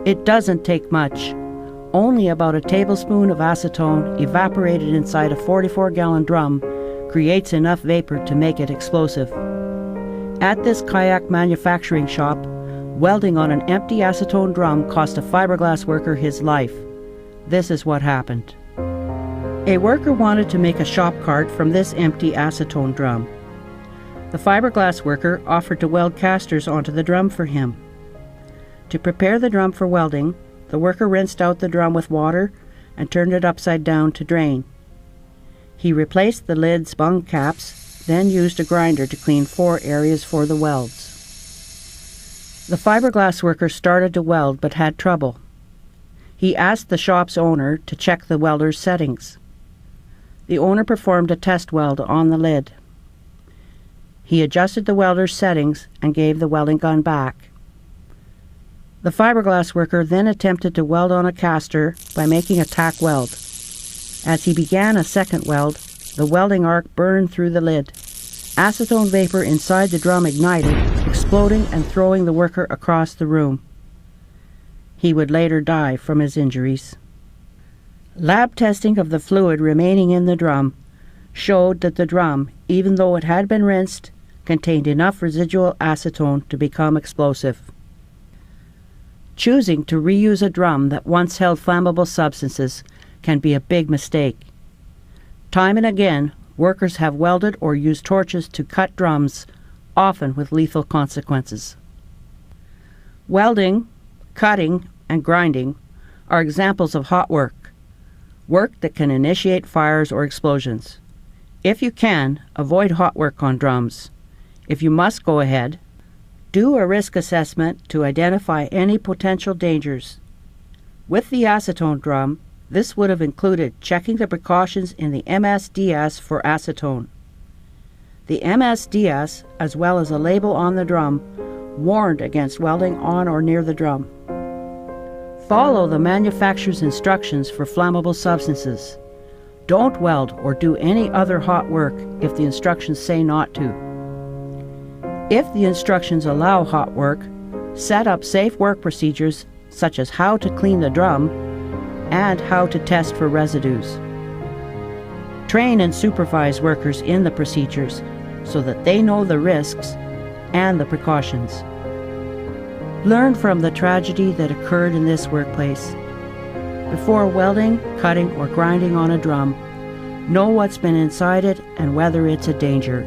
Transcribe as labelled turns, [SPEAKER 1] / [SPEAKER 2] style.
[SPEAKER 1] It doesn't take much. Only about a tablespoon of acetone evaporated inside a 44-gallon drum creates enough vapor to make it explosive. At this kayak manufacturing shop, welding on an empty acetone drum cost a fiberglass worker his life. This is what happened. A worker wanted to make a shop cart from this empty acetone drum. The fiberglass worker offered to weld casters onto the drum for him. To prepare the drum for welding, the worker rinsed out the drum with water and turned it upside down to drain. He replaced the lid's bung caps, then used a grinder to clean 4 areas for the welds. The fiberglass worker started to weld but had trouble. He asked the shop's owner to check the welder's settings. The owner performed a test weld on the lid. He adjusted the welder's settings and gave the welding gun back. The fiberglass worker then attempted to weld on a caster by making a tack weld. As he began a second weld, the welding arc burned through the lid. Acetone vapor inside the drum ignited, exploding and throwing the worker across the room. He would later die from his injuries. Lab testing of the fluid remaining in the drum showed that the drum, even though it had been rinsed, contained enough residual acetone to become explosive. Choosing to reuse a drum that once held flammable substances can be a big mistake. Time and again, workers have welded or used torches to cut drums, often with lethal consequences. Welding, cutting, and grinding are examples of hot work, work that can initiate fires or explosions. If you can, avoid hot work on drums. If you must go ahead, do a risk assessment to identify any potential dangers. With the acetone drum, this would have included checking the precautions in the MSDS for acetone. The MSDS, as well as a label on the drum, warned against welding on or near the drum. Follow the manufacturer's instructions for flammable substances. Don't weld or do any other hot work if the instructions say not to. If the instructions allow hot work, set up safe work procedures such as how to clean the drum and how to test for residues. Train and supervise workers in the procedures so that they know the risks and the precautions. Learn from the tragedy that occurred in this workplace. Before welding, cutting, or grinding on a drum, know what's been inside it and whether it's a danger.